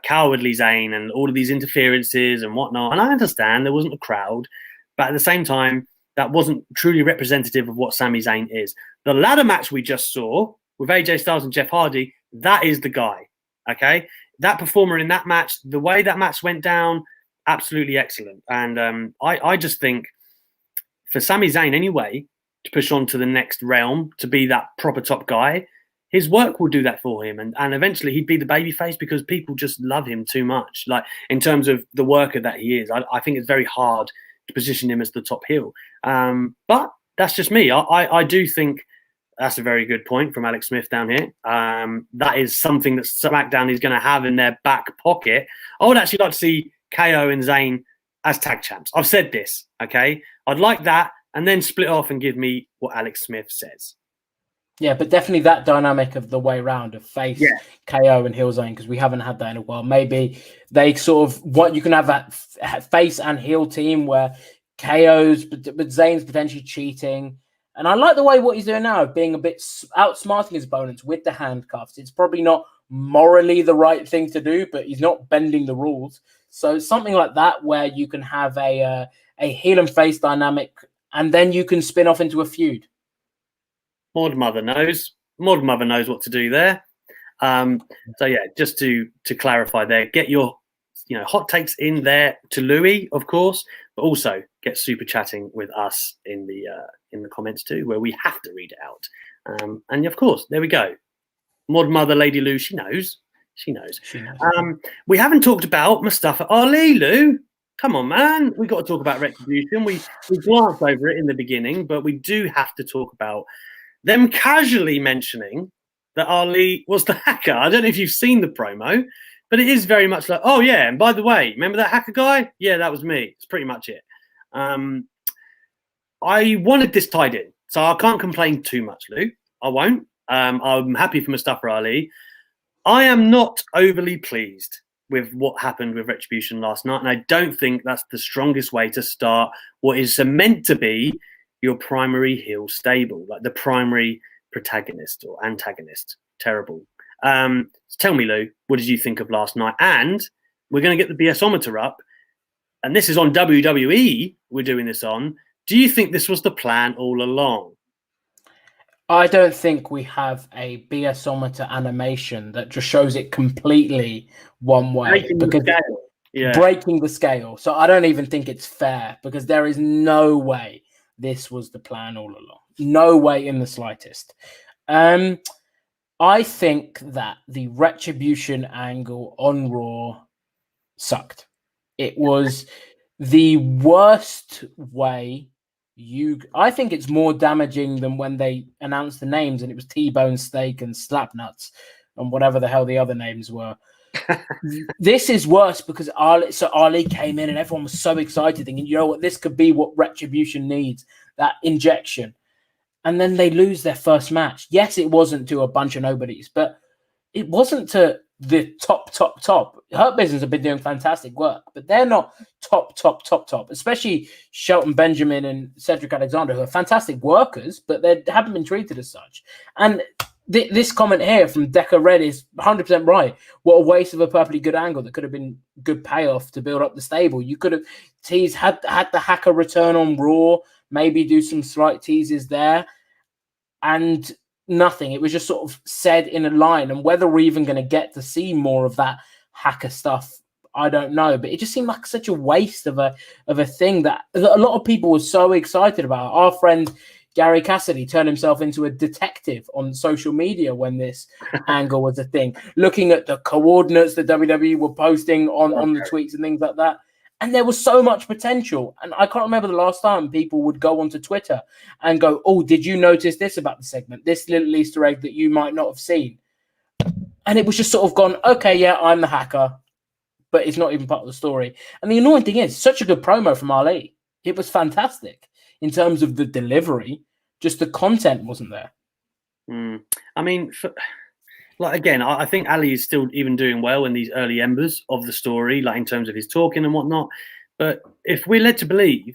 cowardly Zayn and all of these interferences and whatnot. And I understand there wasn't a crowd, but at the same time, that wasn't truly representative of what Sami Zayn is. The ladder match we just saw with AJ Styles and Jeff Hardy, that is the guy, okay? That performer in that match, the way that match went down, absolutely excellent. And I just think for Sami Zayn anyway, to push on to the next realm, to be that proper top guy, his work will do that for him. And eventually he'd be the babyface because people just love him too much. Like, in terms of the worker that he is, I think it's very hard to position him as the top heel. But that's just me. I do think that's a very good point from Alex Smith down here. That is something that SmackDown is going to have in their back pocket. I would actually like to see KO and Zayn as tag champs. I've said this, okay? I'd like that, and then split off and give me what Alex Smith says. Yeah, but definitely that dynamic of the way round of face KO and heel Zayn, because we haven't had that in a while. Maybe they sort of what you can have that face and heel team where KO's, but Zayn's potentially cheating. And I like the way what he's doing now of being a bit outsmarting his opponents with the handcuffs. It's probably not morally the right thing to do, but he's not bending the rules. So something like that where you can have a heel and face dynamic, and then you can spin off into a feud. Mod Mother knows what to do there. So yeah, just to clarify there, get your hot takes in there to Louis, of course, but also get super chatting with us in the comments too, where we have to read it out. And of course, there we go. Mod Mother Lady Lou, she knows. We haven't talked about Mustafa Ali, Lou. Come on, man. We've got to talk about Retribution. We glanced over it in the beginning, but we do have to talk about them casually mentioning that Ali was the hacker. I don't know if you've seen the promo, but it is very much like, oh, yeah, and by the way, remember that hacker guy? Yeah, that was me. It's pretty much it. I wanted this tied in, so I can't complain too much, Lou. I won't. I'm happy for Mustafa Ali. I am not overly pleased with what happened with Retribution last night, and I don't think that's the strongest way to start what is meant to be your primary heel stable, like the primary protagonist or antagonist. Terrible. Tell me, Lou, what did you think of last night? And we're going to get the BS-ometer up, and this is on WWE we're doing this on. Do you think this was the plan all along? I don't think we have a BS-ometer animation that just shows it completely one way. Breaking the scale. So I don't even think it's fair, because there is no way this was the plan all along. No way in the slightest. I think that the Retribution angle on Raw sucked. It was the worst way. I think it's more damaging than when they announced the names and it was T-Bone Steak and Slapnuts and whatever the hell the other names were. This is worse because Ali came in and everyone was so excited thinking, you know what, this could be what Retribution needs, that injection. And then they lose their first match. Yes, it wasn't to a bunch of nobodies, but it wasn't to the top. Hurt Business have been doing fantastic work, but they're not top, especially Shelton Benjamin and Cedric Alexander, who are fantastic workers, but they haven't been treated as such. And this comment here from Deca Red is 100% right. What a waste of a perfectly good angle that could have been good payoff to build up the stable. You could have teased, had the hacker return on Raw, maybe do some slight teases there, and nothing. It was just sort of said in a line, and whether we're even going to get to see more of that hacker stuff, I don't know. But it just seemed like such a waste of a thing that a lot of people were so excited about. Our friend Gary Cassidy turned himself into a detective on social media when this angle was a thing, looking at the coordinates that WWE were posting on the tweets and things like that. And there was so much potential. And I can't remember the last time people would go onto Twitter and go, oh, did you notice this about the segment? This little Easter egg that you might not have seen. And it was just sort of gone, okay, yeah, I'm the hacker, but it's not even part of the story. And the annoying thing is, such a good promo from Ali. It was fantastic in terms of the delivery. Just the content wasn't there. I mean, again, I think Ali is still even doing well in these early embers of the story, like in terms of his talking and whatnot. But if we're led to believe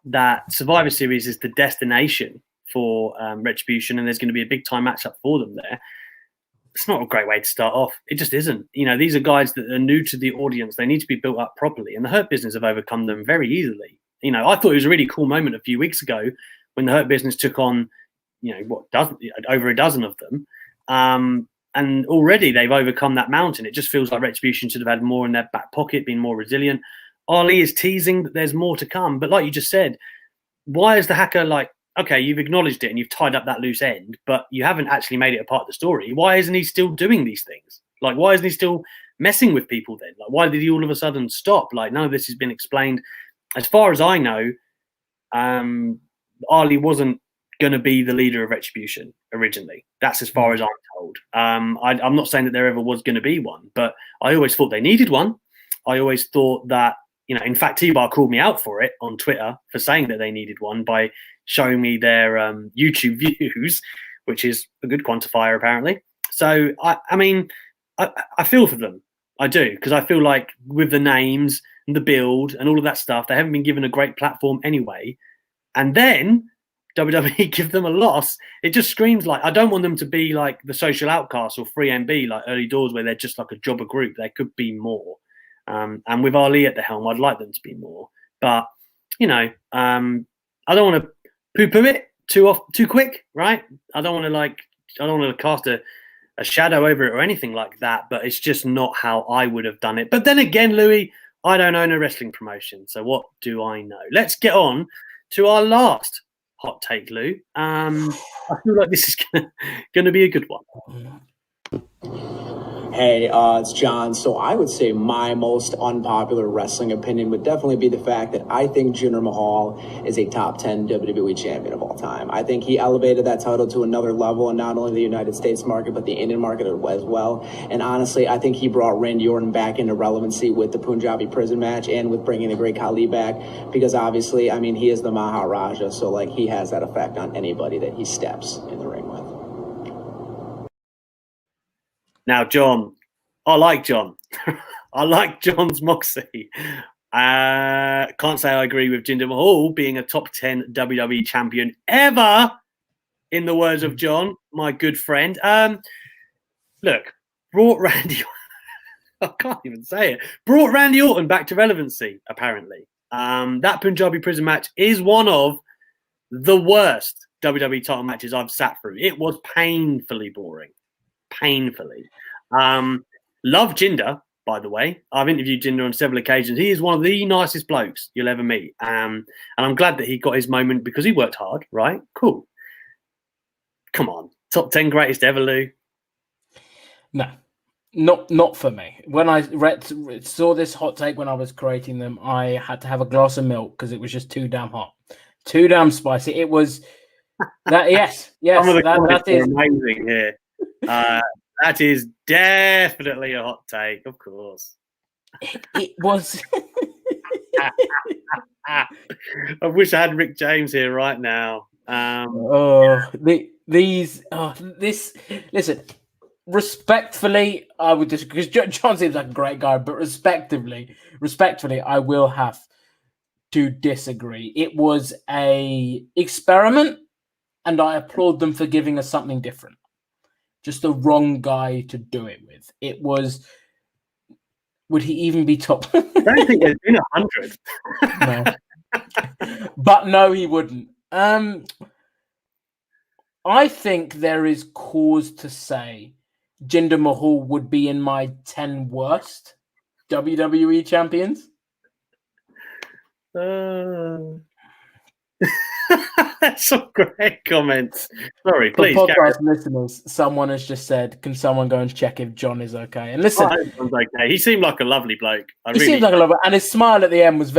that Survivor Series is the destination for Retribution and there's going to be a big time matchup for them there, it's not a great way to start off. It just isn't. These are guys that are new to the audience. They need to be built up properly. And the Hurt Business have overcome them very easily. I thought it was a really cool moment a few weeks ago when the Hurt Business took on, over a dozen of them. And already they've overcome that mountain. It just feels like Retribution should have had more in their back pocket, been more resilient. Ali is teasing that there's more to come. But like you just said, why is the hacker like, okay, you've acknowledged it and you've tied up that loose end, but you haven't actually made it a part of the story. Why isn't he still doing these things? Like, why isn't he still messing with people then? Like, why did he all of a sudden stop? Like, none of this has been explained. As far as I know, Ali wasn't going to be the leader of Retribution originally. That's as far as I'm told. I'm not saying that there ever was going to be one, but I always thought they needed one. I always thought that, in fact, T-Bar called me out for it on Twitter for saying that they needed one by showing me their YouTube views, which is a good quantifier apparently. So, I feel for them. I do, because I feel like with the names and the build and all of that stuff, they haven't been given a great platform anyway. And then WWE give them a loss. It just screams like, I don't want them to be like the Social Outcasts or 3MB, like early doors where they're just like a jobber group. There could be more. And with Ali at the helm, I'd like them to be more. But, I don't want to poo-poo it too quick, right? I don't want to cast a a shadow over it or anything like that, but it's just not how I would have done it. But then again, Louis, I don't own a wrestling promotion, so what do I know? Let's get on to our last hot take, Lou. I feel like this is going to be a good one. Hey, it's John. So I would say my most unpopular wrestling opinion would definitely be the fact that I think Jinder Mahal is a top 10 WWE champion of all time. I think he elevated that title to another level in not only the United States market, but the Indian market as well. And honestly, I think he brought Randy Orton back into relevancy with the Punjabi prison match and with bringing the Great Khali back, because obviously, I mean, he is the Maharaja. So like he has that effect on anybody that he steps in the ring with. Now, John, I like John. I like John's moxie. Can't say I agree with Jinder Mahal being a top 10 WWE champion ever, in the words of John, my good friend. Look, brought Randy... I can't even say it. Brought Randy Orton back to relevancy, apparently. That Punjabi prison match is one of the worst WWE title matches I've sat through. It was painfully boring. Painfully. Love Jinder, by the way. I've interviewed Jinder on several occasions. He is one of the nicest blokes you'll ever meet. And I'm glad that he got his moment because he worked hard, right? Cool. Come on. Top 10 greatest ever, Lou? No, not for me. When I saw this hot take when I was creating them, I had to have a glass of milk because it was just too damn hot. Too damn spicy. It was that, yes. Some of the comments that is are amazing here. That is definitely a hot take, of course. It was. I wish I had Rick James here right now. Listen, respectfully, I would disagree because John seems like a great guy, but respectfully, I will have to disagree. It was a experiment, and I applaud them for giving us something different. Just the wrong guy to do it with. It was. Would he even be top? I don't think there's been 100. No. But no, he wouldn't. I think there is cause to say Jinder Mahal would be in my 10 worst WWE champions. That's some great comments. Sorry, please. For podcast listeners, someone has just said, "Can someone go and check if John is okay?" And listen, okay. He seemed like a lovely bloke. Seemed like a lovely, and his smile at the end was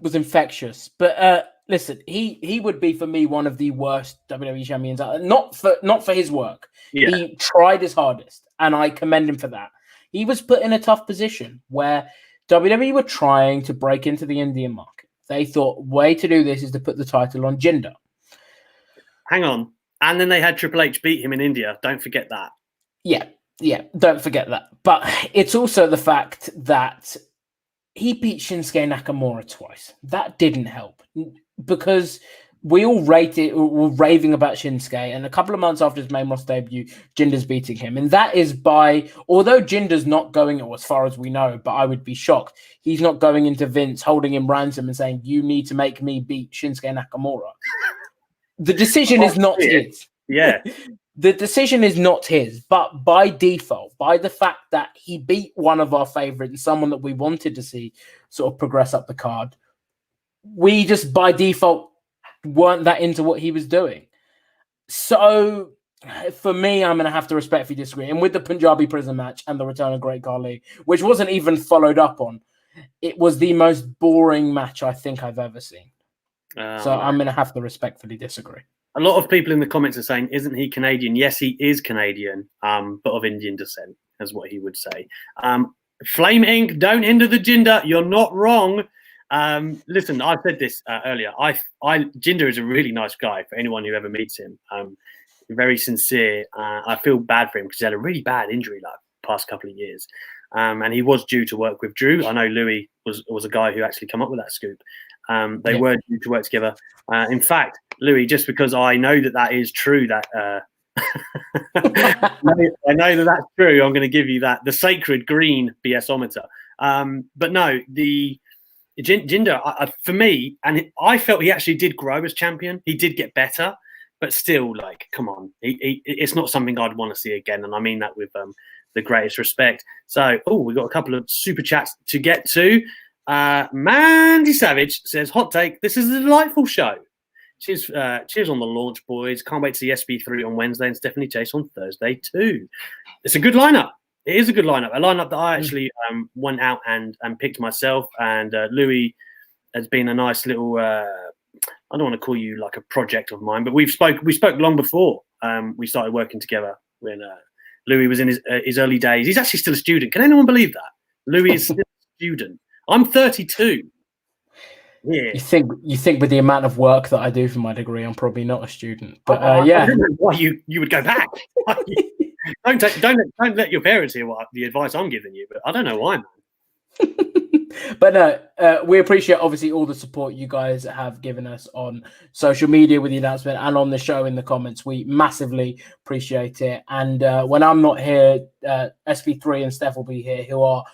was infectious. But listen, he would be for me one of the worst WWE champions. Not for his work. Yeah. He tried his hardest, and I commend him for that. He was put in a tough position where WWE were trying to break into the Indian market. They thought, way to do this is to put the title on Jinder. Hang on. And then they had Triple H beat him in India. Don't forget that. Yeah, don't forget that. But it's also the fact that he beat Shinsuke Nakamura twice. That didn't help because we all were raving about Shinsuke, and a couple of months after his main roster debut, Jinder's beating him. And that is although Jinder's not going, or as far as we know, but I would be shocked, he's not going into Vince, holding him ransom and saying, you need to make me beat Shinsuke Nakamura. The decision is not his. Yeah. The decision is not his, but by default, by the fact that he beat one of our favorites, someone that we wanted to see sort of progress up the card, we just by default weren't that into what he was doing. So for me, I'm going to have to respectfully disagree. And with the Punjabi prison match and the return of Great Khali, which wasn't even followed up on, it was the most boring match I think I've ever seen. So I'm going to have to respectfully disagree. A lot of people in the comments are saying, isn't he Canadian? Yes, he is Canadian, but of Indian descent, is what he would say. Flame Inc., don't hinder the Jinder. You're not wrong. Listen, I said this earlier. Jinder is a really nice guy for anyone who ever meets him. Very sincere. I feel bad for him because he had a really bad injury like past couple of years. And he was due to work with Drew. I know Louis was a guy who actually came up with that scoop. They were due to work together. In fact, Louis, just because I know that is true, that I know that's true, I'm going to give you the sacred green BS-ometer. But no, the Jinder, for me, and I felt he actually did grow as champion. He did get better. but still, like, come on, it's not something I'd want to see again, and I mean that with the greatest respect. So, we've got a couple of super chats to get to. Mandy Savage says, "Hot take. This is a delightful show. Cheers on the launch, boys. Can't wait to see SB3 on Wednesday and Stephanie Chase on Thursday too. It's a good lineup. It is a good lineup. A lineup that I actually went out and picked myself. And Louis has been a nice little. I don't want to call you like a project of mine, but we spoke long before we started working together when Louis was in his early days. He's actually still a student. Can anyone believe that? Louis is still a student. I'm 32. Yeah. You think with the amount of work that I do for my degree, I'm probably not a student. But I don't know why you would go back. don't let your parents hear what the advice I'm giving you. But I don't know why, man. But no, we appreciate obviously all the support you guys have given us on social media with the announcement and on the show in the comments. We massively appreciate it. And when I'm not here, SB3 and Steph will be here, who are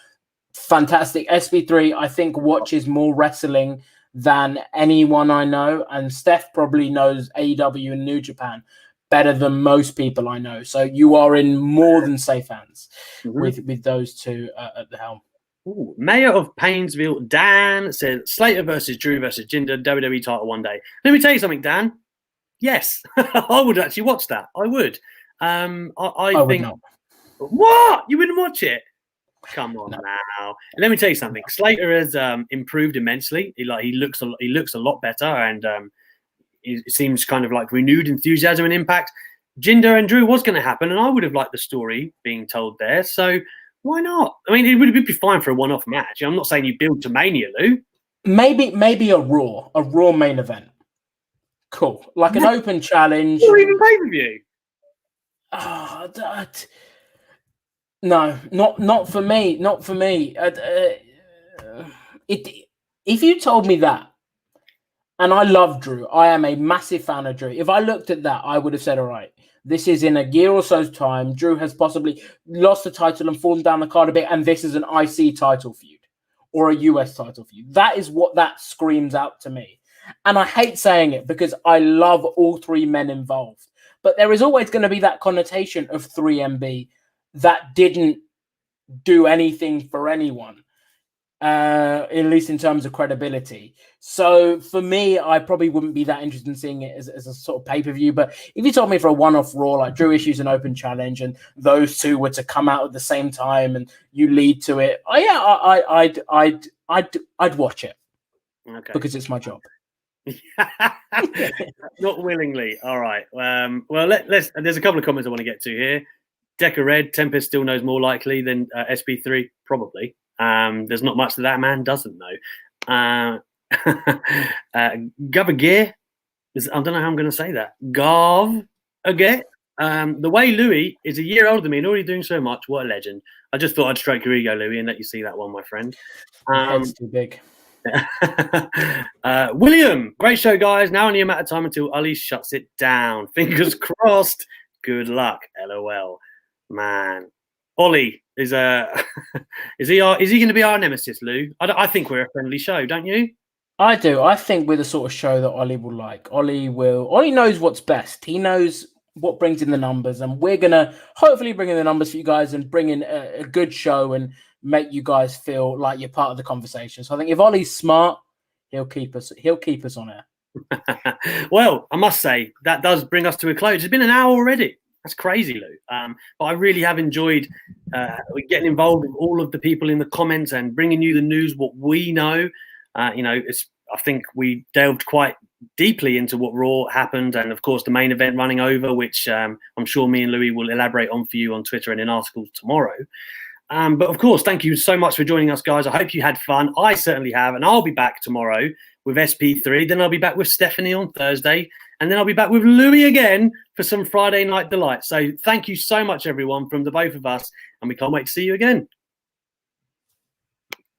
fantastic. SB3, I think, watches more wrestling than anyone I know, and Steph probably knows AEW and New Japan better than most people I know. So you are in more than safe hands with those two at the helm. Ooh, Mayor of Painesville, Dan, said Slater versus Drew versus Jinder, WWE title one day. Let me tell you something, Dan. Yes, I would actually watch that. I would. I think. Would not. What? You wouldn't watch it? Come on now. Let me tell you something. Slater has improved immensely. He looks a lot better, and it seems kind of like renewed enthusiasm and impact. Jinder and Drew was going to happen, and I would have liked the story being told there. So why not? I mean, it would be fine for a one-off match. I'm not saying you build to Mania, Lou. Maybe a Raw main event. Cool, like an open challenge. Or even pay-per-view. No, not for me. Not for me. If you told me that, and I love Drew, I am a massive fan of Drew. If I looked at that, I would have said, all right, this is in a year or so's time. Drew has possibly lost the title and fallen down the card a bit, and this is an IC title feud or a US title feud. That is what that screams out to me. And I hate saying it because I love all three men involved. But there is always going to be that connotation of 3MB that didn't do anything for anyone, at least in terms of credibility. So for me, I probably wouldn't be that interested in seeing it as a sort of pay-per-view. But if you told me for a one-off Raw, like Drew issues an open challenge and those two were to come out at the same time and you lead to it, I'd watch it. Okay. Because it's my job. Not willingly. All right. Well, let's. There's a couple of comments I want to get to here. Decker Red, Tempest still knows more likely than SB3, probably. There's not much that man doesn't know. Gavagir, I don't know how I'm going to say that. Gav again. The way Louis is a year older than me and already doing so much, what a legend. I just thought I'd stroke your ego, Louis, and let you see that one, my friend. Head's too big. William, great show, guys. Now only a matter of time until Ali shuts it down. Fingers crossed. Good luck. LOL. Man, Ollie is is he going to be our nemesis, Lou? I think we're a friendly show, don't you? I do. I think we're the sort of show that Ollie will like. Ollie knows what's best. He knows what brings in the numbers, and we're gonna hopefully bring in the numbers for you guys and bring in a good show and make you guys feel like you're part of the conversation. So I think if Ollie's smart, he'll keep us on air. Well, I must say that does bring us to a close. It's been an hour already. That's crazy, Lou. But I really have enjoyed getting involved with all of the people in the comments and bringing you the news, what we know. I think we delved quite deeply into what Raw happened, and of course the main event running over, which I'm sure me and Louis will elaborate on for you on Twitter and in articles tomorrow. But of course, thank you so much for joining us, guys. I hope you had fun. I certainly have, and I'll be back tomorrow with SP3. Then I'll be back with Stephanie on Thursday. And then I'll be back with Louis again for some Friday Night Delight. So thank you so much, everyone, from the both of us. And we can't wait to see you again.